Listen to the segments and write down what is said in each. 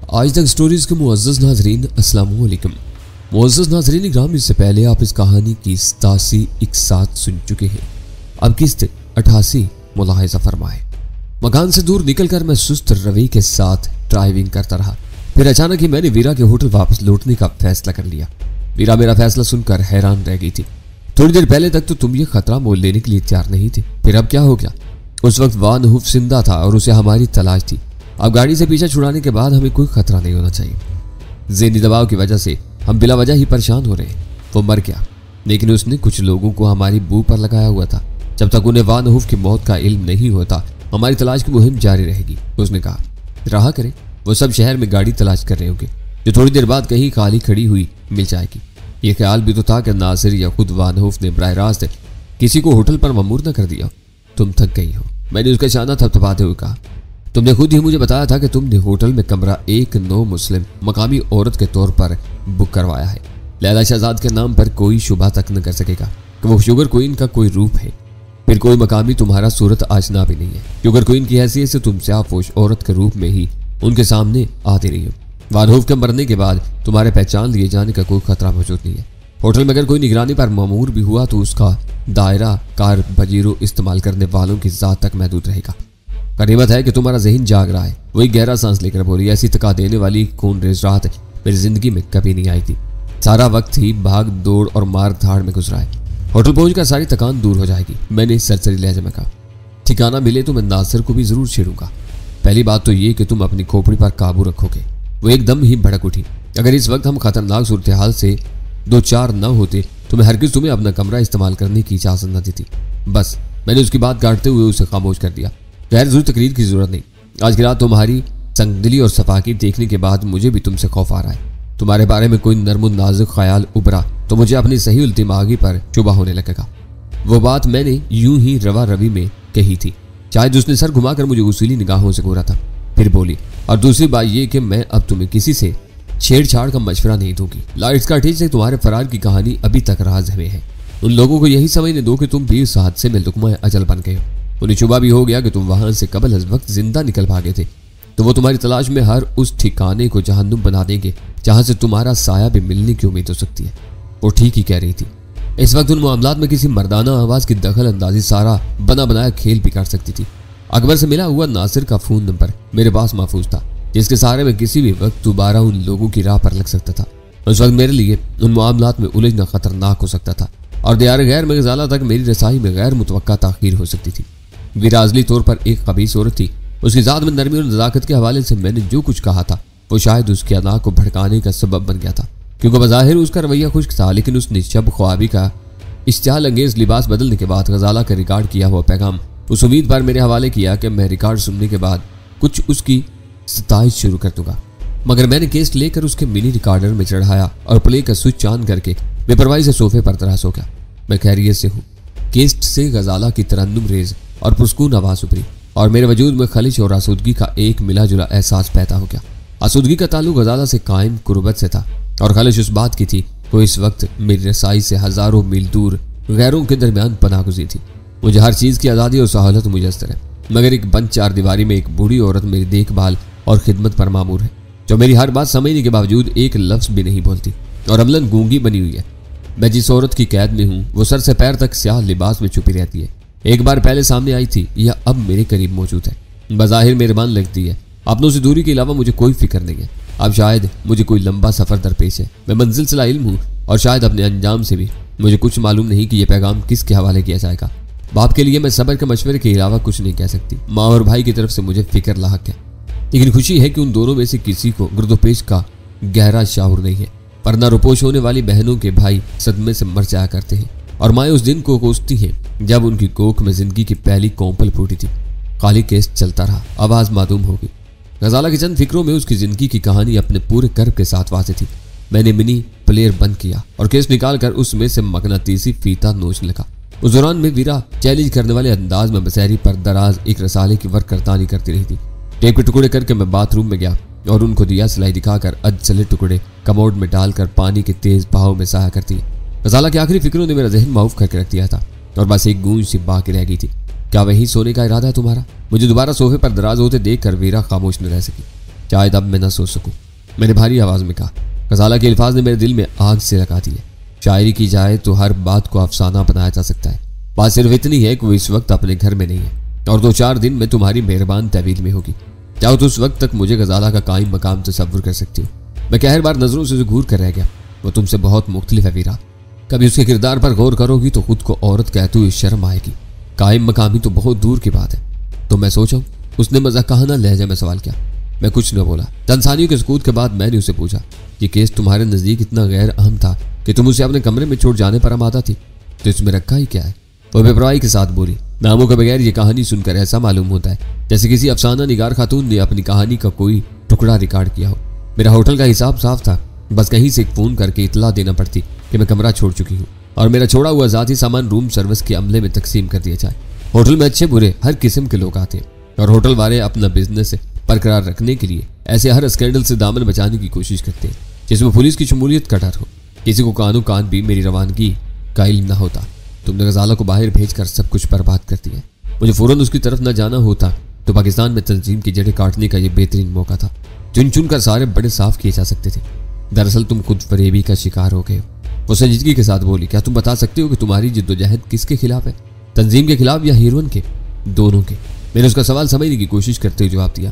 आज तक स्टोरीज के मुअज़्ज़ज़ नाज़रीन अस्सलाम वालेकुम। मुअज़्ज़ज़ नाज़रीन इकराम, इससे पहले आप इस कहानी की 87 एक साथ सुन चुके हैं। अब किस्त 88 मुलाहिज़ा फरमाए। मकान से दूर निकलकर मैं सुस्त रवैये के साथ ड्राइविंग करता रहा। फिर अचानक ही मैंने वीरा के होटल वापस लौटने का फैसला कर लिया। वीरा मेरा फैसला सुनकर हैरान रह गई थी। थोड़ी देर पहले तक तो तुम ये खतरा मोल लेने के लिए तैयार नहीं थे, फिर अब क्या हो गया? उस वक्त वानहुफ जिंदा था और उसे हमारी तलाश थी। अब गाड़ी से पीछा छुड़ाने के बाद हमें कोई खतरा नहीं होना चाहिए। ज़हनी दबाव की वजह से हम बिला वजह ही परेशान हो रहे हैं। वो मर गया, लेकिन उसने कुछ लोगों को हमारी बू पर लगाया हुआ था। जब तक उन्हें वानहुफ की मौत का इल्म नहीं होता, हमारी तलाश की मुहिम जारी रहेगी। उसने कहा, रहा करें, वो सब शहर में गाड़ी तलाश कर रहे होंगे जो थोड़ी देर बाद कहीं खाली खड़ी हुई मिल जाएगी। ये ख्याल भी तो था कि नासिर या खुद वानहुफ ने बराह रास्त किसी को होटल पर ममूर न कर दिया। तुम थक गई हो, मैंने उसका शाना थपथपाते हुए कहा। तुमने खुद ही मुझे बताया था कि तुमने होटल में कमरा एक नो मुस्लिम मकामी औरत के तौर पर बुक करवाया है। लैला शहजाद के नाम पर कोई शुबा तक न कर सकेगा कि वो शुगर क्वीन का कोई रूप है। फिर कोई मकामी तुम्हारा सूरत आशना भी नहीं है। शुगर क्वीन की हैसियत से तुम स्याहपोश औरत के रूप में ही उनके सामने आती रही हो। वानहुफ के मरने के बाद तुम्हारे पहचान लिए जाने का कोई खतरा मौजूद नहीं है। होटल में अगर कोई निगरानी पर मामूर भी हुआ तो उसका दायरा कार बजीरो इस्तेमाल करने वालों की जात तक महदूद रहेगा। गनीमत है कि तुम्हारा जहन जाग रहा है। वही गहरा सांस लेकर बोली, ऐसी थका देने वाली खून रेज रात मेरी जिंदगी में कभी नहीं आई थी। सारा वक्त ही भाग दौड़ और मार धाड़ में गुजरा है। होटल पहुंचकर सारी थकान दूर हो जाएगी। मैंने सरसरी लहजे में कहा, ठिकाना मिले तो मैं नासिर को भी जरूर छेड़ूंगा। पहली बात तो ये कि तुम अपनी खोपड़ी पर काबू रखोगे। वो एकदम ही भड़क उठी। अगर इस वक्त हम खतरनाक सूरत हाल से दो चार न होते तो मैं हरगिज़ तुम्हें अपना कमरा इस्तेमाल करने की इजाजत न देती। बस मैंने उसकी बात काटते हुए उसे खामोश कर दिया। गैर जरूर तकरीर की जरूरत नहीं। आज की रात तुम्हारी संगदिली और सफाकी देखने के बाद मुझे भी तुमसे खौफ आ रहा है। तुम्हारे बारे में कोई नर्म नाजुक ख्याल उभरा तो मुझे अपनी सही उल्टिमागी पर शुबा होने लगेगा। वो बात मैंने यूं ही रवा रवि में कही थी। शायद उसने सर घुमाकर मुझे उसूली निगाहों से घूरा था। फिर बोली, और दूसरी बात यह कि मैं अब तुम्हें किसी से छेड़छाड़ का मशवरा नहीं दूंगी। लाइट्स का ठीक से तुम्हारे फरार की कहानी अभी तक राज में है। उन लोगों को यही समझने दो कि तुम भी उस हादसे में लुकमा अजल बन गए हो। उन्हें शुबा भी हो गया कि तुम वहां से कबल अज वक्त जिंदा निकल भागे थे, तो वो तुम्हारी तलाश में हर उस ठिकाने को जहन्नुम बना देंगे जहां से तुम्हारा साया भी मिलने की उम्मीद हो सकती है। वो ठीक ही कह रही थी। इस वक्त उन मामलात में किसी मर्दाना आवाज की दखल अंदाजी सारा बना बनाया खेल बिगाड़ सकती थी। अकबर से मिला हुआ नासिर का फोन नंबर मेरे पास महफूज था, जिसके सहारे में किसी भी वक्त दोबारा उन लोगों की राह पर लग सकता था। उस वक्त मेरे लिए उन मामलात में उलझना खतरनाक हो सकता था और दियार गैर में गजाला तक मेरी रसाई में गैर मुतवक्का ताखीर हो सकती थी। विराजली तौर पर एक कबीस औरत थी। उसकी जात में नरमी और नज़ाकत के हवाले से मैंने जो कुछ कहा था वो शायद उसके अदा को भड़काने का सबब बन गया था, क्योंकि बज़ाहिर उसका रवैया खुश्क था, लेकिन उसने शब ख्वाबी का इश्तिहाल अंगेज लिबास बदलने के बाद गजाला का रिकॉर्ड किया हुआ पैगाम उस उम्मीद पर मेरे हवाले किया कि मैं रिकॉर्ड सुनने के बाद कुछ उसकी सताइश शुरू कर दूंगा। मगर मैंने केस लेकर उसके मिनी रिकॉर्डर में चढ़ाया और प्ले का स्विच ऑन करके बेपरवाही से सोफे पर तरह सो गया। मैं खैरियत से हूँ। केस्ट से गजाला की तरन्नुम रेज और पुरस्कून आवाज उभरी और मेरे वजूद में खलिश और आसूदगी का एक मिला जुला एहसास पैदा हो गया। आसूदगी का ताल्लुक गजाला से कायम कुर्बत से था और खलिश उस बात की थी वो इस वक्त मेरी रसाई से हजारों मील दूर गैरों के दरमियान पनाहगुज़ी थी। मुझे हर चीज़ की आज़ादी और सहूलत मुयस्सर है, मगर एक बंद चार दीवारी में एक बूढ़ी औरत मेरी देखभाल और खिदमत पर मामूर है, जो मेरी हर बात समझने के बावजूद एक लफ्ज़ भी नहीं बोलती और अमलन गूंगी बनी हुई है। मैं जिस औरत की कैद में हूँ वो सर से पैर तक स्याह लिबास में छुपी रहती है। एक बार पहले सामने आई थी, यह अब मेरे करीब मौजूद है। बज़ाहिर मेहरबान लगती है, अपनों से दूरी के अलावा मुझे कोई फिक्र नहीं है। अब शायद मुझे कोई लंबा सफ़र दरपेश है। मैं मंजिल से लाइल्म हूँ और शायद अपने अंजाम से भी। मुझे कुछ मालूम नहीं कि यह पैगाम किसके हवाले किया जाएगा। बाप के लिए मैं सब्र के मशवरे के अलावा कुछ नहीं कह सकती। माँ और भाई की तरफ से मुझे फिक्र लाहक है, लेकिन खुशी है कि उन दोनों में से किसी को गुर्दोपेश का गहरा शाऊर नहीं है। पर न रुपोश होने वाली बहनों के भाई सदमे से मर जाया करते हैं और माएँ उस दिन को कोसती हैं जब उनकी कोख में जिंदगी की पहली कोंपल फूटी थी। खाली केस चलता रहा, आवाज़ मालूम होगी। गजाला की चंद फिक्रों में उसकी जिंदगी की कहानी अपने पूरे कर्ब के साथ वाज़ेह थी। मैंने मिनी प्लेयर बंद किया और केस निकालकर उसमें से मगनातीसी फीता नोचने लगा। उस दौरान में वीरा चैलेंज करने वाले अंदाज में बसैरी पर दराज एक रसाले की वर्करतानी करती रही थी। टेप के टुकड़े करके मैं बाथरूम में गया और उनको दिया सिलाई दिखाकर अधचले टुकड़े कमोड में डालकर पानी के तेज बहाव में सहाया करती है। गजाला की आखिरी फिक्रों ने मेरा जहन माऊफ करके रख दिया था और बस एक गूंज सी बाकी रह गई थी, क्या वहीं सोने का इरादा है तुम्हारा? मुझे दोबारा सोफे पर दराज होते देखकर वीरा खामोश न रह सकी। शायद अब मैं न सोच सकूं। मैंने भारी आवाज में कहा। गजाला के अल्फाज ने मेरे दिल में आग से लगा दी है। शायरी की जाए तो हर बात को अफसाना बनाया जा सकता है। बात सिर्फ इतनी है कि वो इस वक्त अपने घर में नहीं है और 2-4 दिन में तुम्हारी मेहरबान तहवील में होगी। चाहो तो उस वक्त तक मुझे गजाला का कायम मकाम तसव्वुर कर सकती हो। मैं कहर बार नजरों से घूर कर रह गया। वो तुमसे बहुत मुख्तलिफ है वीरा। कभी उसके किरदार पर गौर करोगी तो खुद को औरत कहते हुए शर्म आएगी। कायम मकामी तो बहुत दूर की बात है। तो मैं सोचा उसने मज़ाक़ाना लहजे में सवाल किया। मैं कुछ न बोला। तनसानियों के सुकूत के बाद मैंने उसे पूछा, ये केस तुम्हारे नज़दीक इतना गैर अहम था कि तुम उसे अपने कमरे में छोड़ जाने पर आमादा थी, तो इसमें रखा ही क्या है? वो बेपरवाही के साथ बोली। नामों के बगैर ये कहानी सुनकर ऐसा मालूम होता है जैसे किसी अफसाना निगार खातून ने अपनी कहानी का कोई टुकड़ा रिकॉर्ड किया हो। मेरा होटल का हिसाब साफ था, बस कहीं से एक फ़ोन करके इतला देना पड़ती कि मैं कमरा छोड़ चुकी हूँ और मेरा छोड़ा हुआ ज़ाती सामान रूम सर्विस के अमले में तकसीम कर दिया जाए। होटल में अच्छे बुरे हर किस्म के लोग आते हैं और होटल वाले अपना बिजनेस बरकरार रखने के लिए ऐसे हर स्कैंडल से दामन बचाने की कोशिश करते हैं जिसमें पुलिस की शमूलियत का डर हो। किसी को कानों कान भी मेरी रवानगी का इल्म न होता। तुमने गजाला को बाहर भेजकर सब कुछ बर्बाद कर दिया। मुझे फौरन उसकी तरफ न जाना होता तो पाकिस्तान में तंजीम की जड़ें काटने का यह बेहतरीन मौका था। चुन चुन कर सारे बड़े साफ किए जा सकते थे। दरअसल तुम खुद फरेबी का शिकार हो गए हो। वो संजीदगी के साथ बोली, क्या तुम बता सकते हो कि तुम्हारी जिद्दोजहद किसके खिलाफ है? तंजीम के खिलाफ या हीरोइन के? दोनों के। मैंने उसका सवाल समझने की कोशिश करते हुए जवाब दिया।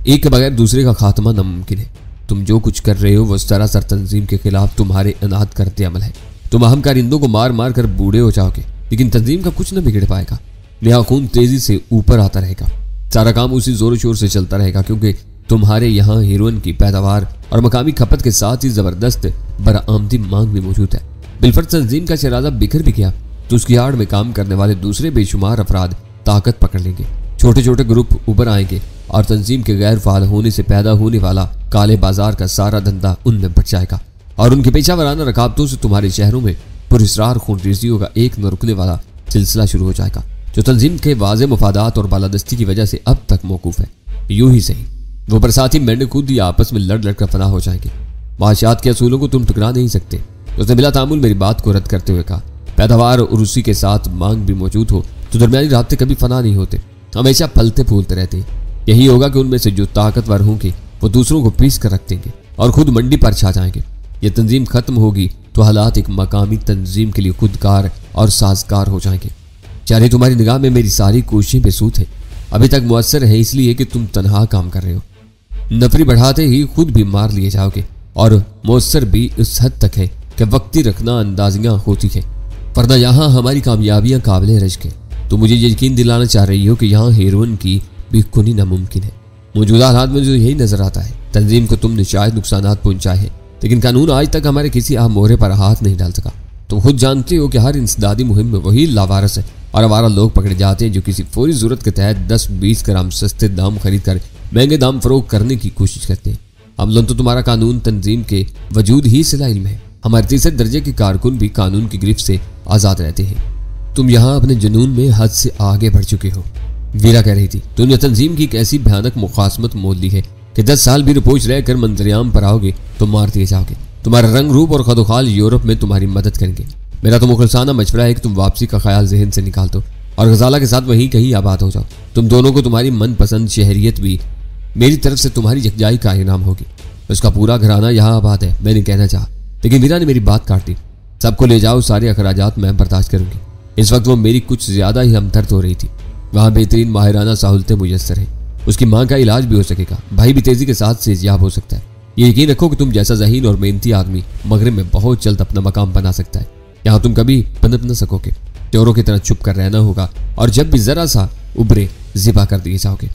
एक के बगैर दूसरे का खात्मा नामुमकिन है। तुम जो कुछ कर रहे हो वो सरासर तंजीम के खिलाफ तुम्हारे अनाहत करते अमल है। तुम अहम कारिंदों को मार मार कर बूढ़े हो जाओगे, लेकिन तंजीम का कुछ न बिगड़ पाएगा। यहाँ खून तेजी से ऊपर आता रहेगा। सारा काम उसी जोर शोर से चलता रहेगा क्योंकि तुम्हारे यहाँ हीरोइन की पैदावार और मकामी खपत के साथ ही जबरदस्त बरामदी मांग भी मौजूद है। बिलफर्ज तंजीम का शराजा बिखर भी गया तो उसकी आड़ में काम करने वाले दूसरे बेशुमार अफराद ताकत पकड़ लेंगे। छोटे छोटे ग्रुप उभर आएंगे और तंजीम के गैर फाल होने से पैदा होने वाला काले बाजार का सारा धंधा उनमें बच जाएगा और उनके पेशा वराना रकाबतों से तुम्हारे शहरों में पुरस्रार खूनरेज़ियों का एक न रुकने वाला सिलसिला शुरू हो जाएगा जो तंजीम के वाज़े मुफादात और बालादस्ती की वजह से अब तक मौकूफ है। यूं ही सही, वो बरसाती मेंढक खुद ही आपस में लड़ लड़ कर फना हो जाएंगे। माशियात के असूलों को तुम टुकरा नहीं सकते। उसने बिला तामुल मेरी बात को रद्द करते हुए कहा, पैदावार और उसी के साथ मांग भी मौजूद हो तो दरमियानी रास्ते कभी फना नहीं होते, हमेशा फलते फूलते रहते। यही होगा कि उनमें से जो ताकतवर होंगे वो दूसरों को पीस कर रख देंगे और खुद मंडी पर छा जाएंगे। ये तंजीम खत्म होगी तो हालात एक मकामी तंजीम के लिए खुदकार और साजगार हो जाएंगे। चाहे तुम्हारी निगाह में मेरी सारी कोशिशें बेसूद है, अभी तक मुअस्सर है इसलिए कि तुम तनहा काम कर रहे हो। नफरी बढ़ाते ही खुद भी मार लिए जाओगे और मुअस्सर भी इस हद तक है कि वक्ती रखना अंदाजियां होती है, वरना यहाँ हमारी कामयाबियां काबिल रश्क है। तो मुझे यकीन दिलाना चाह रही हो कि यहाँ हीरोइन की भी खुनी नामुमकिन है। मौजूदा हालात में जो यही नजर आता है, तंजीम को तुमने शायद नुकसानात पहुंचाए हैं लेकिन कानून आज तक हमारे किसी आम मोहरे पर हाथ नहीं डाल सका। तुम खुद जानते हो कि हर इंसदादी मुहिम में वही लावारस है और आवारा लोग पकड़े जाते हैं जो किसी फौरी जरूरत के तहत 10-20 ग्राम सस्ते दाम खरीद कर महंगे दाम फरोख्त करने की कोशिश करते हैं। अमलन तो तुम्हारा कानून तंजीम के वजूद ही सिला इल्म है। हमारे तीसरे दर्जे के कारकुन भी कानून की गिरफ्त से आज़ाद रहते हैं। तुम यहाँ अपने जुनून में हद से आगे बढ़ चुके हो। वीरा कह रही थी, तुमने तंजीम की एक ऐसी भयानक मुखासमत मोल ली है कि 10 साल भी रिपोज रहकर मंजरियाम पर आओगे तो मार दिए जाओगे। तुम्हारा रंग रूप और खदोखाल यूरोप में तुम्हारी मदद करेंगे। मेरा तो मुखलसाना मशवरा है कि तुम वापसी का ख्याल जहन से निकाल दो और गजाला के साथ वहीं कहीं आबाद हो जाओ। तुम दोनों को तुम्हारी मनपसंद शहरियत भी मेरी तरफ से तुम्हारी यकजाई का इनाम होगी। उसका पूरा घराना यहाँ आबाद है, मैंने कहना चाहा, लेकिन वीरा ने मेरी बात काट दी। सबको ले जाओ, सारे अखराजात मैं बर्दाश्त करूंगी। इस वक्त वो मेरी कुछ ज्यादा ही हमदर्द हो रही थी। वहाँ बेहतरीन माहिराना सहूलतें मुयस्सर है। उसकी माँ का इलाज भी हो सकेगा, भाई भी तेजी के साथ सेहतियाब हो सकता है। ये यकीन रखो कि तुम जैसा ज़हीन और मेहनती आदमी मगरिब में बहुत जल्द अपना मकाम बना सकता है। यहाँ तुम कभी पनप न सकोगे, चोरों की तरह छुप कर रहना होगा और जब भी जरा सा उभरे ज़िबा कर दिए जाओगे।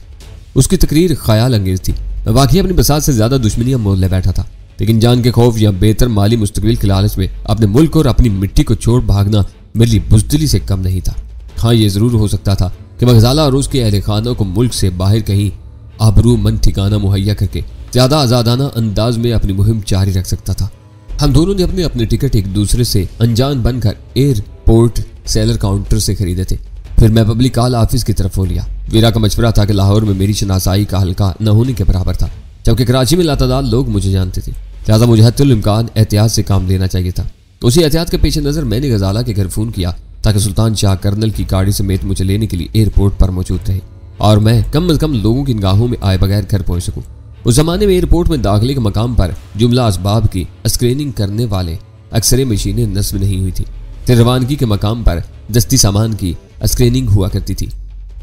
उसकी तकरीर ख्याल अंगेज थी। मैं वाकई अपनी बसात से ज्यादा दुश्मनियां मोल ले बैठा था, लेकिन जान के खौफ या बेहतर माली मुस्तकबिल के लालच में अपने मुल्क और अपनी मिट्टी को छोड़ भागना मेरे लिए बुज़दिली से कम नहीं था। हाँ, ये जरूर हो सकता था कि मैं गजाला और उसके अहले खाना को मुल्क से बाहर कहीं आबरूमंद ठिकाना मुहैया करके ज्यादा आजादाना अंदाज में अपनी मुहिम जारी रख सकता था। हम दोनों ने अपने अपने टिकट एक दूसरे से अनजान बनकर एयरपोर्ट सेलर काउंटर से खरीदे थे। फिर मैं पब्लिक कॉल ऑफिस की तरफ हो लिया। वीरा का मशवरा था कि लाहौर में मेरी शनासाई का हल्का न होने के बराबर था, जबकि कराची में लातादार लोग मुझे जानते थे। लिहाजा मुझे हत्तुल इम्कान एहतियात से काम लेना चाहिए था। उसी एहतियात के पेश नज़र मैंने गजाला के घर फ़ोन किया ताकि सुल्तान शाह कर्नल की गाड़ी समेत मुझे लेने के लिए एयरपोर्ट पर मौजूद रहे और मैं कम अज़ कम लोगों की निगाहों में आए बगैर घर पहुंच सकूं। उस जमाने में एयरपोर्ट में दाखिले के मकाम पर जुमला असबाब की स्क्रीनिंग करने वाले अक्सर मशीनें नस्ब नहीं हुई थी। फिर रवानगी के मकाम पर दस्ती सामान की स्क्रीनिंग हुआ करती थी।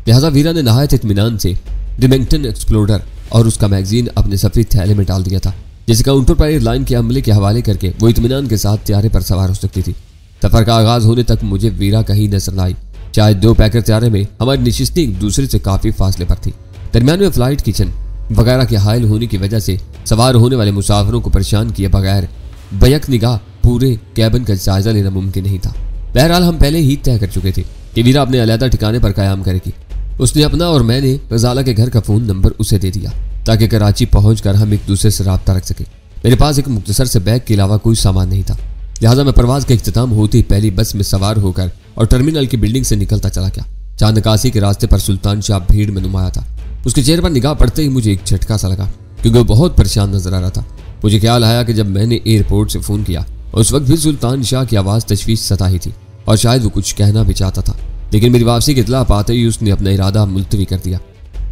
लिहाजा वीरा ने नहायत इत्मीनान से रिमेंगटन एक्सप्लोरर और उसका मैगजीन अपने सफरी थैले में डाल दिया था, जिसे काउंटर पर एयरलाइन के अमले के हवाले करके वो इत्मीनान के साथ त्यारे पर सवार हो सकती थी। सफर का आगाज होने तक मुझे वीरा कहीं नजर न आई। शायद 2 पैकर त्यारे में हमारी नशिस्तें एक दूसरे से काफी फासले पर थी। दरमियान में फ्लाइट किचन वगैरह के हायल होने की वजह से सवार होने वाले मुसाफिरों को परेशान किए बगैर बैक निगाह पूरे कैबिन का जायजा लेना मुमकिन नहीं था। बहरहाल हम पहले ही तय कर चुके थे कि वीरा अपने अलहदा ठिकाने पर कयाम करेगी। उसने अपना और मैंने गजाला के घर का फोन नंबर उसे दे दिया ताकि कराची पहुंचकर हम एक दूसरे से राब्ता रख सके। मेरे पास एक मुख्तसर से बैग के अलावा कोई सामान नहीं था, लिहाजा मैं परवाज का इख्तिताम होते ही पहली बस में सवार होकर और टर्मिनल की बिल्डिंग से निकलता चला गया। चांद नकासी के रास्ते पर सुल्तान शाह भीड़ में नुमाया था। उसके चेहरे पर निगाह पड़ते ही मुझे एक झटका सा लगा, क्योंकि वो बहुत परेशान नजर आ रहा था। मुझे ख्याल आया कि जब मैंने एयरपोर्ट से फोन किया उस वक्त भी सुल्तान शाह की आवाज़ तशवीश सताही थी और शायद वो कुछ कहना भी चाहता था, लेकिन मेरी वापसी की इतला पाते ही उसने अपना इरादा मुलतवी कर दिया।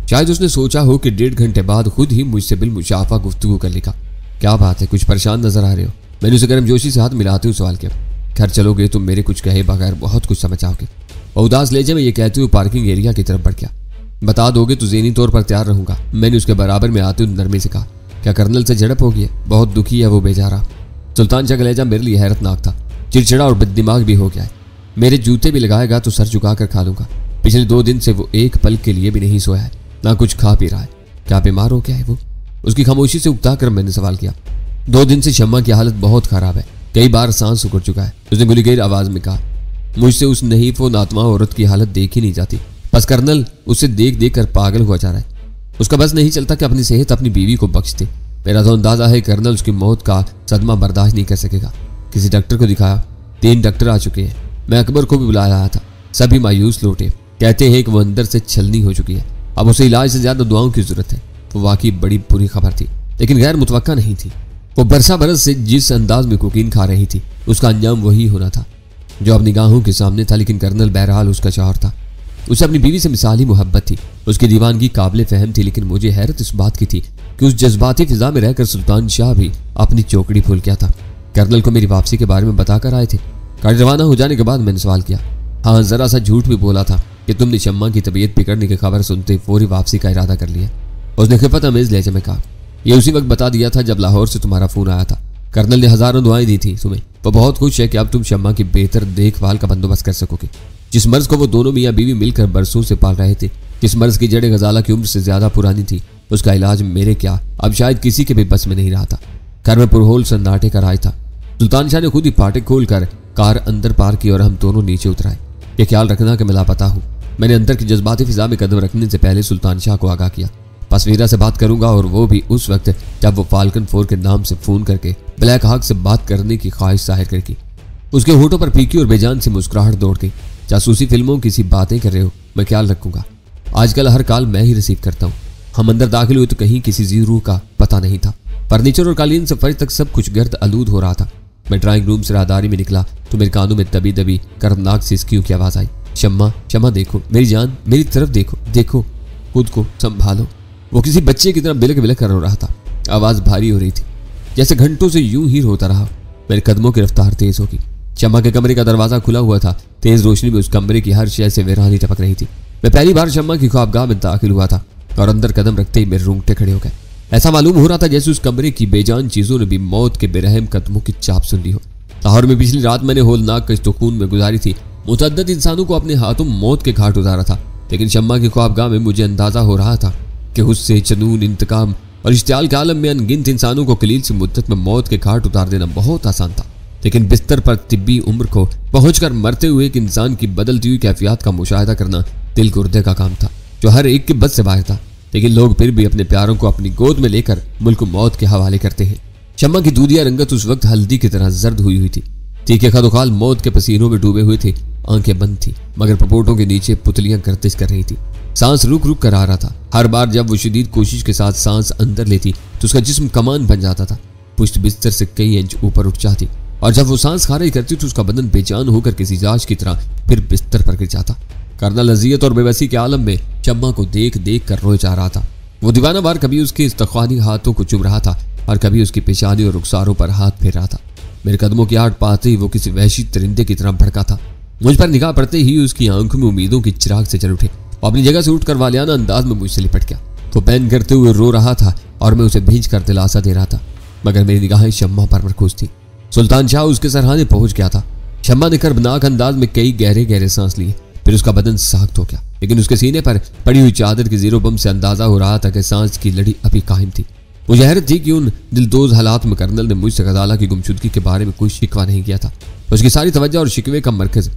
शायद उसने सोचा हो कि 1.5 घंटे बाद खुद ही मुझसे बिलमुशाफा गुफ्तगू कर लेगा। क्या बात है, कुछ परेशान नजर आ रहे हो? मैंने उसे गर्मजोशी से हाथ मिलाते हुए सवाल किया। घर चलोगे तुम मेरे कुछ कहे बगैर बहुत कुछ समझ आओगे। और उदास लहजे में ये कहते हुए पार्किंग एरिया की तरफ बढ़ गया। बता दोगे तो ज़हनी तौर पर तैयार रहूंगा, मैंने उसके बराबर में आते हुए नरमी से कहा। क्या कर्नल से झड़प हो गई है? बहुत दुखी है वो बेचारा। सुल्तान शाह का लहजा मेरे लिए हैरतनाक था। चिड़चिड़ा और बददिमाग भी हो गया है। मेरे जूते भी लगाएगा तो सर झुका कर खा लूंगा। पिछले 2 दिन से वो एक पल के लिए भी नहीं सोया है, ना कुछ खा पी रहा है। क्या बीमार हो गया है वो? उसकी खामोशी से उकता कर मैंने सवाल किया। 2 दिन से शम्मा की हालत बहुत खराब है, कई बार सांस उखड़ चुका है, उसने गुलीगैर आवाज में कहा। मुझसे उस नहीफ व नातमा औरत की हालत देखी नहीं जाती, बस कर्नल उसे देख देख कर पागल हुआ जा रहा है। उसका बस नहीं चलता कि अपनी सेहत अपनी बीवी को बख्श दे। मेरा तो अंदाजा है कर्नल उसकी मौत का सदमा बर्दाश्त नहीं कर सकेगा। किसी डॉक्टर को दिखाया, 3 डॉक्टर आ चुके हैं। मैं अकबर को भी बुला लाया था, सभी मायूस लौटे। कहते हैं कि वो अंदर से छलनी हो चुकी है, अब उसे इलाज से ज्यादा दुआओं की जरूरत है। वो वाकई बड़ी बुरी खबर थी, लेकिन गैर मुतवक्का नहीं थी। वो बरसा बरस से जिस अंदाज में कोकीन खा रही थी उसका अंजाम वही होना था जो अब निगाहों के सामने था। लेकिन कर्नल बहरहाल उसका शौहर था, उसे अपनी बीवी से मिसाली मोहब्बत थी, उसकी दीवानगी काबिल फहम थी। लेकिन मुझे हैरत इस बात की थी कि उस जज्बाती फिजा में रहकर सुल्तान शाह भी अपनी चौकड़ी भूल गया था। कर्नल को मेरी वापसी के बारे में बताकर आए थे। गाड़ी रवाना हो जाने के बाद मैंने सवाल किया। हाँ, जरा सा झूठ भी बोला था कि तुमने शम्मा की तबीयत बिगड़ने की खबर सुनते फौरी वापसी का इरादा कर लिया। उसने खिफत अमेज लहजे में कहा। यह उसी वक्त बता दिया था जब लाहौर से तुम्हारा फोन आया था। कर्नल ने हजारों दुआएं दी थी तुम्हें। वो बहुत खुश है कि अब तुम शम्मा की बेहतर देखभाल का बंदोबस्त कर सकोगे। जिस मर्ज को वो दोनों मियाँ बीवी मिलकर बरसों से पाल रहे थे, जिस मर्ज की जड़ें गजाला की उम्र से ज्यादा पुरानी थी, उसका इलाज मेरे क्या अब शायद किसी के भी बस में नहीं रहा था। घर में पुरहोल सन्नाटे का राज था। सुल्तान शाह ने खुद ही फाटक खोलकर कार अंदर पार की और हम दोनों नीचे उतराए। ये ख्याल रखना कि मैं लापता हूँ। मैंने अंदर की जज्बाती फिजा में कदम रखने से पहले सुल्तान शाह को आगाह किया। बस वीरा से बात करूंगा, और वो भी उस वक्त जब वो फाल्कन 4 के नाम से फोन करके ब्लैक हॉक से बात करने की ख्वाहिश जाहिर करके। उसके होठों पर फीकी और बेजान सी मुस्कुराहट दौड़ गई। जासूसी फिल्मों की सी बातें कर रहे हो, मैं ख्याल रखूंगा। आजकल हर कॉल मैं ही रिसीव करता हूँ। हम अंदर दाखिल हुए तो कहीं किसी जीरू का पता नहीं था। फर्नीचर और कालीन से फर्श तक सब कुछ गर्द आलूद हो रहा था। मैं ड्राइंग रूम से राहदारी में निकला तो मेरे कानों में दबी दबी कर्मनाक सिसकियों की आवाज आई। शम्मा, शम्मा देखो, मेरी जान, मेरी तरफ देखो, देखो, खुद को संभालो। वो किसी बच्चे की तरह बिलक बिलक कर रो रहा था। आवाज भारी हो रही थी, जैसे घंटों से यूं ही रोता रहा। मेरे कदमों की रफ्तार तेज होगी। शम्मा के कमरे का दरवाजा खुला हुआ था। तेज रोशनी में उस कमरे की हर शय से वीरानी टपक रही थी। मैं पहली बार शम्मा की ख्वाबगाह में दाखिल हुआ था और अंदर कदम रखते ही मेरे रूंगटे खड़े हो गए। ऐसा मालूम हो रहा था जैसे उस कमरे की बेजान चीजों ने भी मौत के बेरहम कदमों की चाप सुन ली हो। लाहौर में पिछली रात मैंने होलनाक कश्तून में गुजारी थी। मुतअद्दिद इंसानों को अपने हाथों मौत के घाट उतारा था, लेकिन शम्मा की ख्वाबगाह में मुझे अंदाजा हो रहा था कि गुस्से, जुनून, इंतकाम और इश्तियाल के आलम में अनगिनत इंसानों को कलील सी मुद्दत में मौत के घाट उतार देना बहुत आसान था। लेकिन बिस्तर पर तिब्बी उम्र को पहुंचकर मरते हुए एक इंसान की बदलती हुई कैफियत का मुशाहिदा करना दिल गुर्दे का काम था, जो हर एक के बस से बाहर था। लेकिन लोग फिर भी अपने प्यारों को अपनी गोद में लेकर मुल्क मौत के हवाले करते हैं। शम्मा की दूधिया रंगत उस वक्त हल्दी की तरह जर्द हुई थी। तीखे खदोखाल मौत के पसीनों में डूबे हुए थे। आंखें बंद थी, मगर पपोटों के नीचे पुतलियां गर्दिश कर रही थी। सांस रुक रुक कर आ रहा था। हर बार जब वो शदीद कोशिश के साथ सांस अंदर लेती तो उसका जिस्म कमान बन जाता था। पुश्त बिस्तर से कई इंच ऊपर उठ जाती, और जब वो सांस खारिज करती तो उसका बदन बेजान होकर किसी जाश की तरह फिर बिस्तर पर गिर जाता। कर्नल अजियत और बेबसी के आलम में शम्मा को देख देख कर रोए जा रहा था। वो दीवाना वार कभी उसके इस्तख्वानी हाथों को चुम रहा था और कभी उसकी पेशानी और रुखसारों पर हाथ फेर रहा था। मेरे कदमों की आड़ पाते ही वो किसी वहशी परिंदे की तरह भड़का था। मुझ पर निगाह पड़ते ही उसकी आंखों में उम्मीदों की चिराग से जल उठे और अपनी जगह से उठकर वालियाना अंदाज में मुझसे लिपट गया। वो पैन करते हुए रो रहा था और मैं उसे भींच कर दिलासा दे रहा था, मगर मेरी निगाहें शम्मा पर मरकूज थी। सुल्तान शाह उसके सरहाने पहुंच गया था। शम्मा ने कर्बनाक अंदाज में कई गहरे गहरे सांस लिए, फिर उसका बदन सख्त हो गया, लेकिन उसके सीने पर पड़ी हुई चादर की जीरो बम से अंदाजा हो रहा था कि सांस की लड़ी अभी कायम थी। मुझे हैरत थी कि उन दिलदोज हालात में कर्नल ने मुझसे गजाला की गुमशुदगी के बारे में कोई शिकवा नहीं किया था। उसकी सारी तवज्जो और शिकवे का मरकज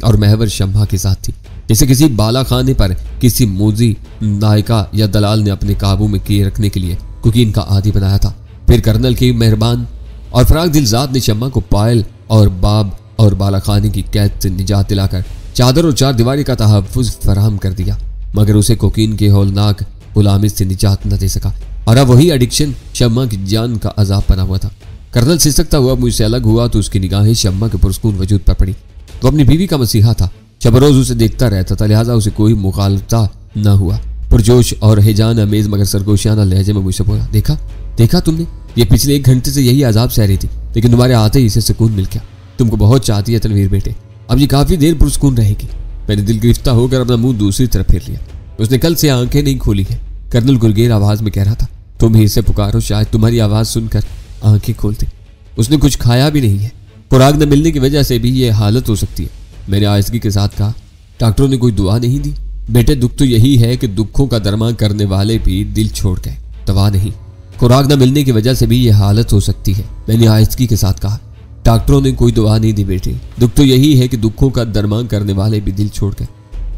और महवर शम्मा के साथ थी, जिसे किसी बाला खाने पर किसी मोजी नायका या दलाल ने अपने काबू में किए रखने के लिए कुकीन का आदि बनाया था। फिर कर्नल की मेहरबान और फराग दिल ज़ात ने शम्मा को पायल और बाब और बाला खाने की कैद से निजात दिलाकर चादर और चार दीवारी का तहफ़्फ़ुज़ फराहम कर दिया, मगर उसे कोकीन के हौलनाक गुलामी से निजात न दे सका और अब वही एडिक्शन शम्मा की जान का अजाब बना हुआ था। कर्नल सिसकता हुआ मुझसे अलग हुआ तो उसकी निगाहें शम्मा के पुरस्कून वजूद पर पड़ी। तो अपनी बीवी का मसीहा था, शब रोज उसे देखता रहता था, लिहाजा उसे कोई मुखालफता न हुआ। पुरजोश और हिजान अमेज मगर सरगोशियाना लहजे में मुझसे बोला, देखा तुमने, ये पिछले 1 घंटे से यही अजाब सह रही थी, लेकिन तुम्हारे आते ही इसे सुकून मिल गया। तुमको बहुत चाहती है तनवीर बेटे, अब ये काफी देर पुरस्कून रहेगी। मैंने दिल गिरफ्ता होकर अपना मुंह दूसरी तरफ फेर लिया। उसने कल से आंखें नहीं खोली है। कर्नल गुलगेर आवाज में कह रहा था, तुम ही इसे पुकारो, शायद तुम्हारी आवाज सुनकर आंखें खोलते। उसने कुछ खाया भी नहीं है, खुराक न मिलने की वजह से भी ये हालत हो सकती है। मैंने आयसगी के साथ कहा, डॉक्टरों ने कोई दुआ नहीं दी? बेटे दुख तो यही है कि दुखों का दरमान करने वाले भी दिल छोड़ गए, दवा नहीं। खुराक न मिलने की वजह से भी ये हालत हो सकती है। मैंने आयसगी के साथ कहा, डॉक्टरों ने कोई दवा नहीं दी बेटे, दुख तो यही है कि दुखों का दरमान करने वाले भी दिल छोड़ गए,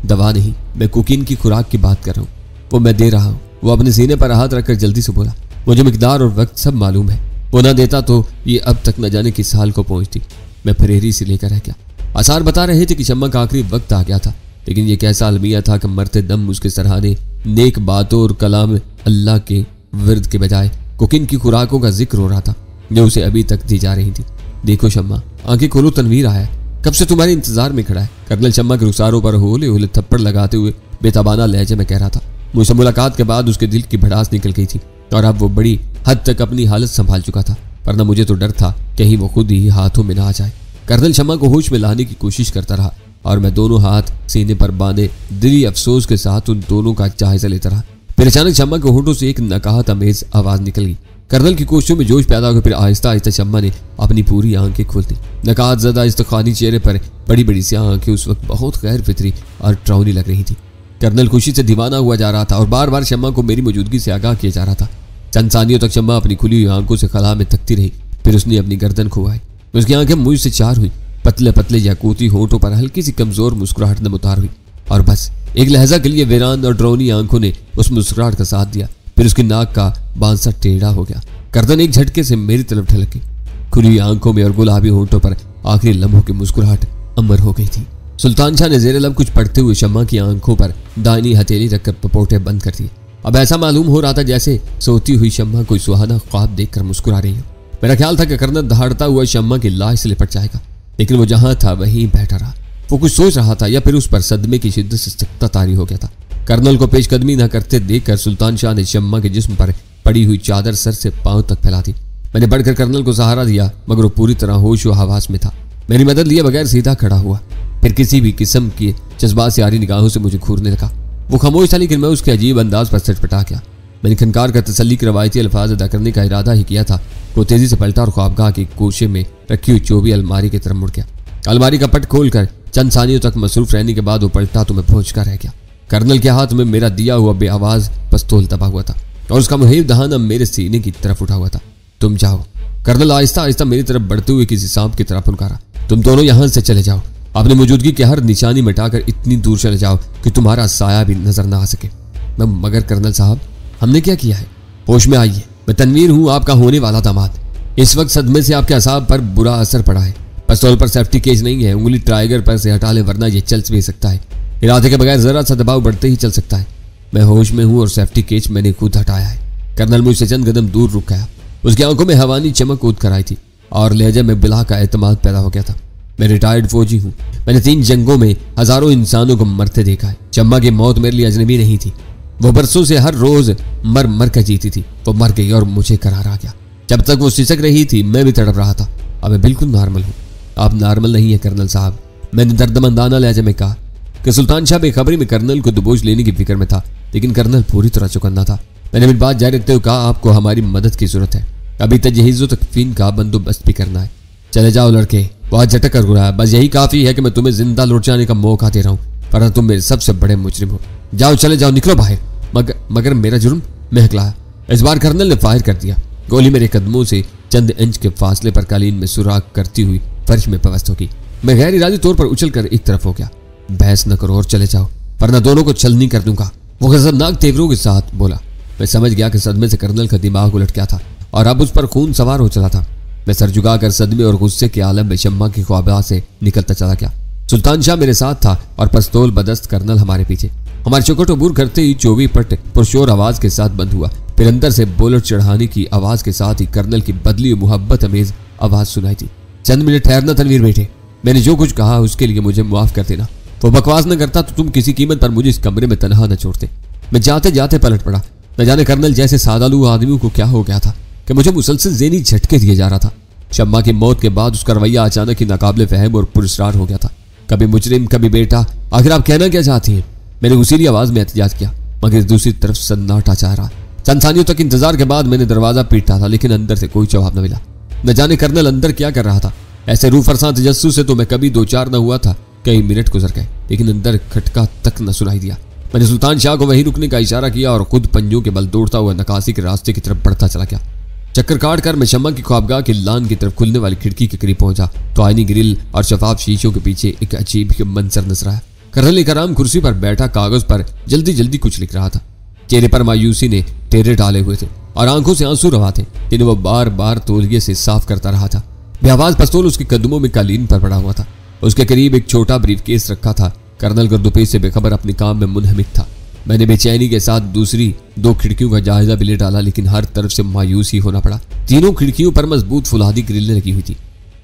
दवा नहीं। मैं कोकीन की खुराक की बात कर रहा हूँ, वो मैं दे रहा हूँ। वो अपने सीने पर हाथ रखकर जल्दी से बोला, मुझे मिकदार और वक्त सब मालूम है, वो ना देता तो ये अब तक न जाने किस हाल को पहुंचती। मैं फरेरी से लेकर रह गया। आसार बता रहे थे कि शम्मा का आखिरी वक्त आ गया था, लेकिन ये कैसा अलमिया था कि मरते दम उसके सराहने नेक बातों और कलाम अल्लाह के विर्द के बजाय कोकीन की खुराकों का जिक्र हो रहा था जो उसे अभी तक दी जा रही थी। देखो शम्मा, आंखें खोलो, तनवीर आया है, कब से तुम्हारे इंतजार में खड़ा है। कर्नल शम्मा के रुखसारों पर होले होले थप्पड़ लगाते हुए बेतबाना लहजे में कह रहा था। मुझसे मुलाकात के बाद उसके दिल की भड़ास निकल गई थी और अब वो बड़ी हद तक अपनी हालत संभाल चुका था, वरना मुझे तो डर था कहीं वो खुद ही हाथों में ना आ जाए। कर्नल शम्मा को होश में लाने की कोशिश करता रहा और मैं दोनों हाथ सीने पर बांधे दिली अफसोस के साथ उन दोनों का जायजा लेता रहा। फिर अचानक शम्मा के होठों से एक नकाहत अमेज आवाज निकल गई। कर्नल की कोशिशों में जोश पैदा होकर फिर आहिस्ता आहिस्ता शम्मा ने अपनी पूरी आंखें खोल दी। नकाहत ज़दा इस्तखानी चेहरे पर बड़ी बड़ी स्याह आंखें उस वक्त बहुत गैर फितरी और ट्रौनी लग रही थी। कर्नल खुशी से दीवाना हुआ जा रहा था और बार बार शम्मा को मेरी मौजूदगी से आगाह किया जा रहा था। चंद सानियों तक शम्मा अपनी खुली हुई आंखों से खला में तकती रही, फिर उसने अपनी गर्दन खुवाई। उसकी आंखें मुझसे चार हुई, पतले पतले याकूती होठों पर हल्की सी कमजोर मुस्कुराहट नमूदार हुई और बस एक लहजा के लिए वीरान और ड्रोनी आंखों ने उस मुस्कुराहट का साथ दिया। फिर उसकी नाक का बांसा टेढ़ा हो गया। गर्दन एक झटके से मेरी तरफ ढलक गई। खुली हुई आंखों में और गुलाबी होठों पर आखिरी लम्हों की मुस्कुराहट अमर हो गई थी। सुल्तान शाह ने जेर लब कुछ पढ़ते हुए शम्मा की आंखों पर दाहिनी हथेली रखकर पपोटे बंद कर दिए। अब ऐसा मालूम हो रहा था जैसे सोती हुई शम्मा कोई सुहाना ख्वाब देखकर मुस्कुरा रही हो। मेरा ख्याल था कि कर्नल दहाड़ता हुआ शम्मा की लाश से लिपट जाएगा, लेकिन वो जहां था वहीं बैठा रहा। वो कुछ सोच रहा था या फिर उस पर सदमे की शिद्दत से सख्ता तारी हो गया था। कर्नल को पेशकदमी न करते देखकर सुल्तान शाह ने शम्मा के जिस्म पर पड़ी हुई चादर सर से पांव तक फैला दी। मैंने बढ़कर कर्नल को सहारा दिया, मगर वो पूरी तरह होश व हवास में था। मेरी मदद लिए बगैर सीधा खड़ा हुआ, फिर किसी भी किस्म की जज्बात से आरी निगाहों से मुझे घूरने लगा। वो खामोश था, लेकिन मैं उसके अजीब अंदाज पर सटपटा गया। मैंने खनकार का तसल्ली के रवायती अल्फाज अदा करने का इरादा ही किया था। वो तेजी से पलटा और ख्वाबगाह के कोशे में रखी हुई चोबी अलमारी की तरफ मुड़ गया। अलमारी का पट खोलकर चंद सानियों तक मसरूफ रहने के बाद वो पलटा तो मैं पहुंच कर रह गया। कर्नल के हाथ में मेरा दिया हुआ बेआवाज पिस्तौल दबा हुआ था और उसका मुहिब दहान अब मेरे सीने की तरफ उठा हुआ था। तुम जाओ। कर्नल आहिस्ता आहिस्ता मेरी तरफ बढ़ते हुए किसी सांप की तरफ फुनकारा। तुम दोनों यहां से चले जाओ, अपनी मौजूदगी की हर निशानी मिटाकर इतनी दूर चले जाओ कि तुम्हारा साया भी नजर ना आ सके। मगर कर्नल साहब, हमने क्या किया है? होश में आइए, मैं तनवीर हूं, आपका होने वाला दामाद। इस वक्त सदमे से आपके असाब पर बुरा असर पड़ा है। पिस्तौल पर सेफ्टी केज नहीं है, उंगली ट्राइगर पर से हटा ले, वरना यह चल भी सकता है। इरादे के बगैर जरा सा दबाव बढ़ते ही चल सकता है। मैं होश में हूं और सेफ्टी केज मैंने खुद हटाया है। कर्नल मुझसे चंद कदम दूर रुक गया। उसकी आंखों में हवानी चमक कूद कर आई थी और लहजे में बिला का एतमाद पैदा हो गया था। मैं रिटायर्ड फौजी हूँ। मैंने 3 जंगों में हजारों इंसानों को मरते देखा है। शम्मा की मौत मेरे लिए अजनबी नहीं थी। वो बरसों से हर रोज मर मर कर जीती थी, वो मर गई और मुझे करार आ गया। जब तक वो सिसक रही थी मैं भी तड़प रहा था। अब मैं बिल्कुल नॉर्मल हूँ। आप नॉर्मल नहीं है कर्नल साहब, मैंने दर्दमंदाना लहजे में कहा कि सुल्तान शाह बेखबरी में कर्नल को दबोच लेने की फिक्र में था, लेकिन कर्नल पूरी तरह चौकन्ना था। मैंने मेरी बात जारी रखते हुए कहा, आपको हमारी मदद की जरूरत है, अभी तजहीज़ व तकफीन का बंदोबस्त भी करना है। चले जाओ लड़के, वहां झटक कर गुराया, बस यही काफी है कि मैं तुम्हें जिंदा लौट जाने का मौका दे रहा हूँ, वरना तुम मेरे सबसे बड़े मुजरिम हो। जाओ, चले जाओ, निकलो बाहर। मगर मेरा जुर्म, मैं हकलाया। इस बार कर्नल ने फायर कर दिया। गोली मेरे कदमों से चंद इंच के फासले पर कालीन में सुराख करती हुई फर्श में पवस्त होगी। मैं गैर इरादी तौर पर उछलकर एक तरफ हो गया। बहस न करो और चले जाओ, वरना दोनों को छलनी कर दूंगा, वो गजबनाक तेवरों के साथ बोला। मैं समझ गया कि सदमे से कर्नल का दिमाग उलट गया था और अब उस पर खून सवार हो चला था। मैं सर झुकाकर सदमे और गुस्से के आलम में शम्मा की ख्वाबा से निकलता चला गया। सुल्तान शाह मेरे साथ था और पस्तौल बदस्त कर्नल हमारे पीछे। हमारे चौखट अबूर करते ही 24 पट पुरशोर आवाज के साथ बंद हुआ। फिर अंदर से बुलेट चढ़ाने की आवाज के साथ ही कर्नल की बदली मोहब्बत अमेज आवाज सुनाई थी। चंद मिनट ठहरना तनवीर बेटे, मैंने जो कुछ कहा उसके लिए मुझे माफ कर देना। वो बकवास न करता तो तुम किसी कीमत पर मुझे इस कमरे में तनहा न छोड़ते। मैं जाते जाते पलट पड़ा। न जाने कर्नल जैसे सादालू आदमी को क्या हो गया था कि मुझे मुसलसल ज़हनी झटके दिए जा रहा था। शम्मा की मौत के बाद उसका रवैया अचानक ही नाकाबिले फहम और पुरस्कार हो गया था। कभी मुजरिम, कभी बेटा, आखिर आप कहना क्या चाहती हैं? मैंने उसीली आवाज में एहतिजाज किया, मगर दूसरी तरफ सन्नाटा चाह रहा। चंद सानियों तक इंतजार के बाद मैंने दरवाजा पीटा था, लेकिन अंदर से कोई जवाब न मिला। न जाने कर्नल अंदर क्या कर रहा था। ऐसे रूह फरसा तजस्सुस से तो मैं कभी दो चार न हुआ था। कई मिनट गुजर गए, लेकिन अंदर खटका तक न सुनाई दिया। मैंने सुल्तान शाह को वहीं रुकने का इशारा किया और खुद पंजों के बल दौड़ता हुआ नकासी के रास्ते की तरफ बढ़ता चला गया। चक्कर काट कर मैं शम्मा की ख्वाबगाह की लान की तरफ खुलने वाली खिड़की के करीब पहुंचा तो आईनी ग्रिल और शफाफ शीशों के पीछे एक अजीब मंजर नजर आया। कर्नल कराम कुर्सी पर बैठा कागज पर जल्दी जल्दी कुछ लिख रहा था। चेहरे पर मायूसी ने टेरे डाले हुए थे और आंखों से आंसू रवा थे, जिन्हें वह बार बार तौलिए से साफ करता रहा था। बेआवाज पस्तौल उसके कदमों में कालीन पर पड़ा हुआ था। उसके करीब एक छोटा ब्रीफकेस रखा था। कर्नल गर्दुपे से बेखबर अपने काम में मुनहमिक था। मैंने बेचैनी के साथ दूसरी दो खिड़कियों का जायजा भी ले डाला, लेकिन हर तरफ से मायूस ही होना पड़ा। तीनों खिड़कियों पर मजबूत फुलादी ग्रिलें लगी हुई थी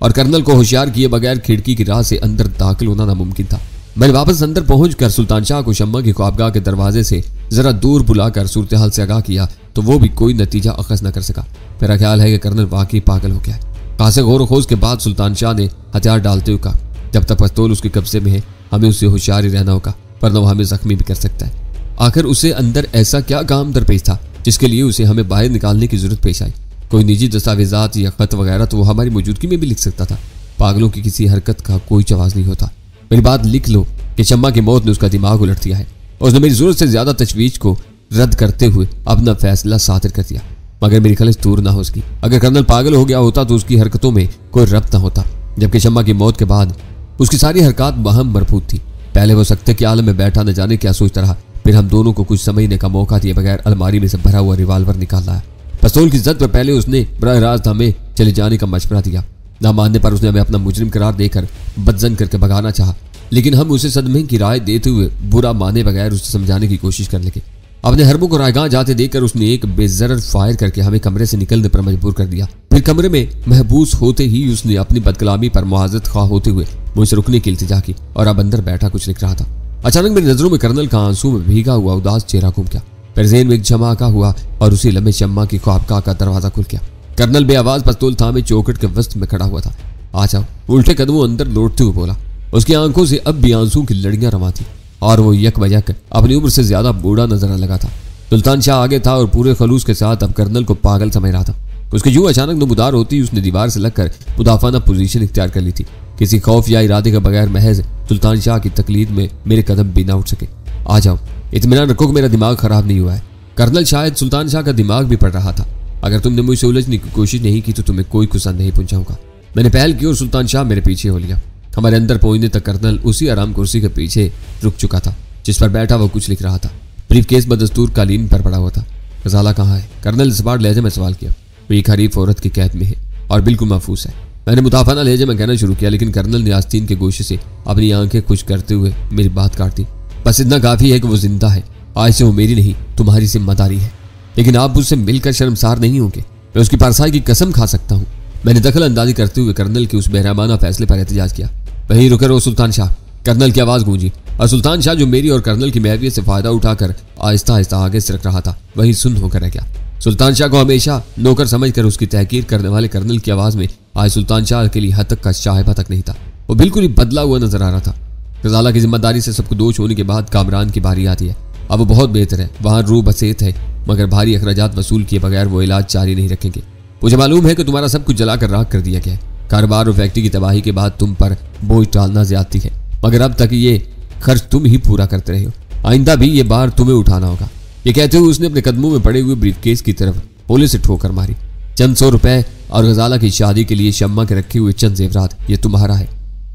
और कर्नल को होशियार किए बगैर खिड़की की राह से अंदर दाखिल होना नामुमकिन था। मैंने वापस अंदर पहुंचकर सुल्तान शाह को शम्मा की ख्वाबगाह के दरवाजे से जरा दूर बुलाकर सूरत हाल से आगाह किया तो वो भी कोई नतीजा अखज़ न कर सका। मेरा ख्याल है कि कर्नल वाकई पागल हो गया। खासे गौर खोज के बाद सुल्तान शाह ने हथियार डालते हुए कहा, जब तक पस्तौल उसके कब्जे में है हमें उससे होशियार ही रहना होगा, वरना वो हमें जख्मी भी कर सकता है। आखिर उसे अंदर ऐसा क्या काम दरपेश था जिसके लिए उसे हमें बाहर निकालने की जरूरत पेश आई? कोई निजी दस्तावेजात या खत वगैरह तो वो हमारी मौजूदगी में भी लिख सकता था। पागलों की किसी हरकत का कोई जवाब नहीं होता। मेरी बात लिख लो कि शम्मा की मौत ने उसका दिमाग उलट दिया है। उसने मेरी जरूरत से ज्यादा तशवीश को रद्द करते हुए अपना फैसला सातिर कर दिया, मगर मेरी खलिश दूर ना हो सकी। अगर कर्नल पागल हो गया होता तो उसकी हरकतों में कोई रब्त न होता, जबकि शम्मा की मौत के बाद उसकी सारी हरकत वहम मरबूत थी। पहले वो सख्ते के आलम में बैठा न जाने क्या सोचता रहा, फिर हम दोनों को कुछ समझने का मौका दिए बगैर अलमारी में से भरा हुआ रिवाल्वर निकाल लाया। पस्तौल की जद पर पहले उसने बराह रास्त हमें चले जाने का मशवरा दिया। ना मानने पर उसने हमें अपना मुजरिम करार देकर बदजन करके भगाना चाहा, लेकिन हम उसे सदमे की राय देते हुए बुरा माने बगैर उसे समझाने की कोशिश कर लगे। अपने हरबों को रायगाह जाते देखकर उसने एक बेजरर फायर करके हमें कमरे से निकलने पर मजबूर कर दिया। फिर कमरे में महबूस होते ही उसने अपनी बदकलामी पर मुआवजत खा होते हुए मुझसे रुकने की इल्तिजा की और अब अंदर बैठा कुछ लिख रहा था। अचानक मेरी नजरों में कर्नल का आंसू में भीगा हुआ उदास चेहरा घूम गया। फिर ज़हन में एक झमाका हुआ और उसी लम्हे शम्मा की ख्वाबगाह का दरवाजा खुल गया। कर्नल बेआवाज पस्तौल थामे चौखट के वस्त में खड़ा हुआ था। आ जाओ, उल्टे कदमों अंदर लौटते हुए बोला। उसकी आंखों से अब भी आंसू की लड़ियां रवा थी और वो यक बयक अपनी उम्र से ज्यादा बूढ़ा नजर आने लगा था। सुल्तान शाह आगे था और पूरे खलूस के साथ अब कर्नल को पागल समझ रहा था। उसके यूं अचानक नमूदार होती उसने दीवार से लगकर मुदाफाना पोजीशन इख्तियार कर ली थी। किसी खौफ या इरादे के बगैर महज सुल्तान शाह की तकलीद में मेरे कदम भी ना उठ सके। आ जाओ, इत्मीनान रखो कि मेरा दिमाग खराब नहीं हुआ है। कर्नल शायद सुल्तान शाह का दिमाग भी पड़ रहा था। अगर तुमने मुझसे उलझने की कोशिश नहीं की तो तुम्हें कोई गुस्सा नहीं पहुंचाऊंगा। मैंने पहल की और सुल्तान शाह मेरे पीछे हो लिया। हमारे अंदर पहुंचने तक कर्नल उसी आराम कुर्सी के पीछे रुक चुका था जिस पर बैठा वो कुछ लिख रहा था। ब्रीफकेस बदस्तूर कालीन पर पड़ा हुआ था। गजाला कहाँ है? कर्नल सपाट लहजे में सवाल किया। वो एक हरीफ औरत की कैद में है और बिल्कुल महफूज है। मैंने मुताफाना लहजे में कहना शुरू किया, लेकिन कर्नल ने आस्तीन के गोशे से अपनी आंखें खुश करते हुए मेरी बात काट दी। बस इतना काफी है कि वो जिंदा है। आज से वो मेरी नहीं तुम्हारी जिम्मेदारी है, लेकिन आप मुझसे मिलकर शर्मसार नहीं होंगे। मैं उसकी परसाई की कसम खा सकता हूँ। मैंने दखल अंदाजी करते हुए कर्नल के उस बेरहमाना फैसले पर एहतजाज किया। वहीं रुके रहो सुल्तान शाह। कर्नल की आवाज गूंजी। और सुल्तान शाह जो मेरी और कर्नल की महवियत से फायदा उठाकर आहिस्ता आहिस्ता आगे सरक रहा था वहीं सुन्न होकर रह गया। सुल्तान शाह को हमेशा नौकर समझकर उसकी तहकीर करने वाले कर्नल की आवाज में आज सुल्तान शाह के लिए हद तक का शायबा तक नहीं था। वो बिल्कुल ही बदला हुआ नजर आ रहा था। गजाला की जिम्मेदारी से सबको दोष होने के बाद कामरान की बारी आती है। अब वो बहुत बेहतर है, वहां रूह बसेत है, मगर भारी अखराजात वसूल किए बगैर वो इलाज जारी नहीं रखेंगे। मुझे मालूम है कि तुम्हारा सब कुछ जलाकर राख कर दिया गया है। कारोबार और फैक्ट्री की तबाही के बाद तुम पर बोझ डालना ज्यादती है, मगर अब तक ये खर्च तुम ही पूरा करते रहे हो। आइंदा भी ये बार तुम्हें उठाना होगा। ये कहते हुए उसने अपने कदमों में पड़े हुए ब्रीफकेस की तरफ पुलिस से ठोकर मारी। चंद 100 रुपए और गजाला की शादी के लिए शम्मा के रखे हुए चंद जेवरात, ये तुम्हारा है।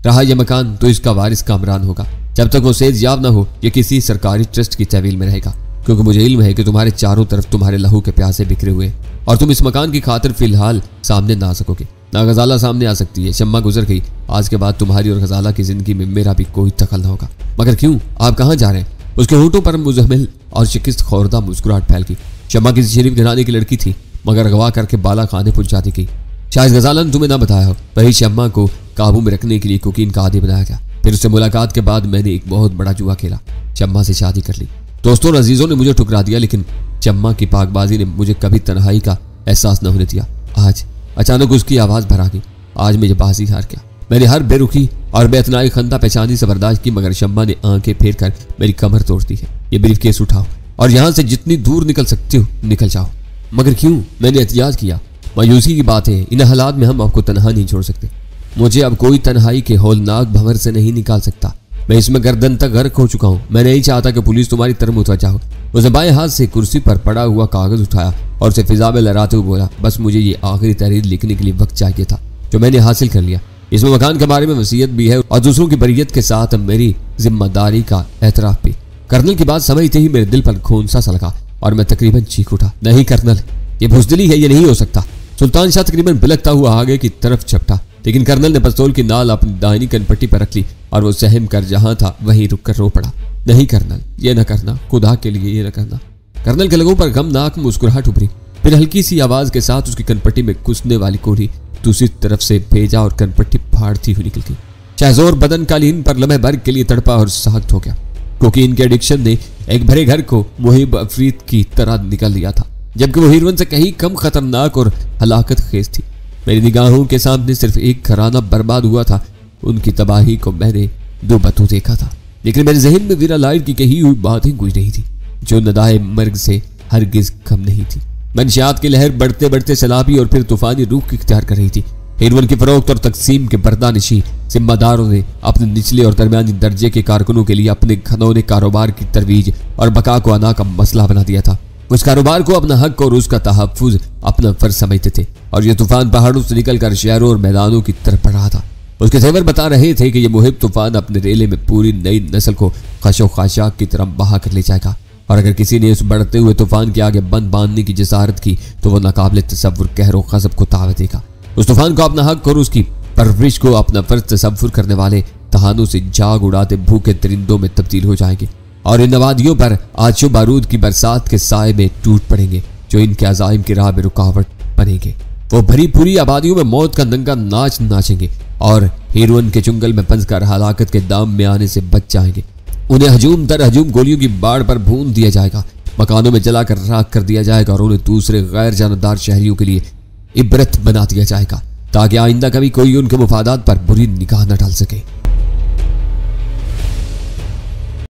रहा यह मकान तो इसका वारिस कामरान होगा। जब तक वो सेज याब ना हो ये किसी सरकारी ट्रस्ट की तहवील में रहेगा, क्योंकि मुझे इल्म है कि तुम्हारे चारों तरफ तुम्हारे लहू के प्यासे बिखरे हुए और तुम इस मकान की खातिर फिलहाल सामने ना आ सकोगे, ना गजाला सामने आ सकती है। शम्मा गुजर गई, आज के बाद तुम्हारी और गजाला की जिंदगी में मेरा भी कोई दखल ना होगा। मगर क्यों, आप कहाँ जा रहे हैं? उसके होठों पर मुजहमिल और शिकस्त खौरदा मुस्कुराहट फैल गई। शम्मा किसी शरीफ घराने की लड़की थी, मगर अगवा करके बाला खाने पहुंचा दी गई। शायद गजाला ने तुम्हें ना बताया हो, वही शम्मा को काबू में रखने के लिए कोकीन का आदी बनाया गया। फिर उससे मुलाकात के बाद मैंने एक बहुत बड़ा जुआ खेला, शम्मा से शादी कर ली। दोस्तों और अजीजों ने मुझे ठुकरा दिया, लेकिन शम्मा की पाकबाजी ने मुझे कभी तन्हाई का एहसास न होने दिया। आज अचानक उसकी आवाज भर आ गई। आज मुझे बाजी हार गया। मैंने हर बेरुखी और बेतनाई खंदा पहचानी से बर्दाश्त की, मगर शम्मा ने आंखें फेर कर मेरी कमर तोड़ दी है। ये ब्रीफकेस उठाओ और यहाँ से जितनी दूर निकल सकती हो निकल जाओ। मगर क्यों? मैंने एहतियात किया। मायूसी की बात है, इन हालात में हम आपको तनहा नहीं छोड़ सकते। मुझे अब कोई तन्हाई के हौलनाक भंवर से नहीं निकाल सकता। मैं इसमें गर्दन तक गर्क हो चुका हूँ। मैं नहीं चाहता कि पुलिस तुम्हारी तरफ मुतवज्जा हो। उसने बाएं हाथ से कुर्सी पर पड़ा हुआ कागज उठाया और उसे फिजा में लहराते हुए बोला, बस मुझे ये आखिरी तहरीर लिखने के लिए वक्त चाहिए था, जो मैंने हासिल कर लिया। इसमें मकान के बारे में वसीयत भी है और दूसरों की बरियत के साथ मेरी जिम्मेदारी का एतराफ भी। कर्नल की बात समझते ही मेरे दिल पर खून सा लगा और मैं तकरीबन चीख उठा, नहीं कर्नल, ये बुज़दिली है, ये नहीं हो सकता। सुल्तान शाह तकरीबन बिलखता हुआ आगे की तरफ झपटा, लेकिन कर्नल ने पिस्तौल की नाल अपनी दाहिनी कनपट्टी पर रख ली और वो सहम कर जहां था वहीं रुककर रो पड़ा। नहीं कर्नल, ये न करना, खुदा के लिए ये न करना। कर्नल के लगों पर गमनाक मुस्कुराहट उभरी, फिर हल्की सी आवाज के साथ उसकी कनपट्टी में घुसने वाली कोढ़ी दूसरी तरफ से भेजा और कनपट्टी फाड़ती हुई निकल गई। शहजोर बदन कालीन पर लम्हे भर के लिए तड़पा और सख्त हो गया, क्योंकि इनके एडिक्शन ने एक भरे घर को मुहिब अफरीद की तरह निकल लिया था, जबकि वो हीरोइन से कहीं कम खतरनाक और हलाकत खेज थी। मेरी निगाहों के सामने सिर्फ एक घराना बर्बाद हुआ था। उनकी तबाही को मैंने दो बतों देखा था, लेकिन मेरे जहन में वीरा लाइट की कही हुई बातें गुज रही थी, जो नदाए मर्ग से हरगिज कम नहीं थी। मंशियात की लहर बढ़ते बढ़ते सैलाबी और फिर तूफानी रूख इख्तियार कर रही थी। हीरोइन की फरोख्त और तकसीम के बर्दानिशी जिम्मेदारों ने अपने निचले और दरमियानी दर्जे के कारकुनों के लिए अपने घनौने कारोबार की तरवीज और बका को अना का मसला बना दिया था। उस कारोबार को अपना हक और उसका तहफ्फुज अपना फर्ज समझते थे, और यह तूफान पहाड़ों से निकलकर शहरों और मैदानों की तरफ बढ़ रहा था। उसके तेवर बता रहे थे कि यह मुहिब तूफान अपने रेले में पूरी नई नस्ल को खशो खाशाक की तरफ बहा कर ले जाएगा, और अगर किसी ने उस बढ़ते हुए तूफान के आगे बंद बांधने की जसारत की तो वह नाकाबिले तसव्वुर कहर और गज़ब को ताकत देगा। उस तूफान को अपना हक और उसकी परवरिश को अपना फर्ज तसव्वुर करने वाले तहानों से जाग उड़ाते भूखे दरिंदों में तब्दील हो जाएंगे, और इन नवादियों पर आशो बारूद की बरसात के साए में टूट पड़ेंगे, जो इनके अज़ाइम की राह में रुकावट बनेंगे। वो भरी पूरी आबादियों में मौत का नंगा नाच नाचेंगे और हीरोइन के चुंगल में फंस कर हलाकत के दाम में आने से बच जाएंगे। उन्हें हजूम दर हजूम गोलियों की बाढ़ पर भून दिया जाएगा, मकानों में जलाकर राख कर दिया जाएगा, और उन्हें दूसरे गैर जानदार शहरियों के लिए इबरत बना दिया जाएगा, ताकि आइंदा कभी कोई उनके मुफादात पर बुरी निगाह न डाल सके।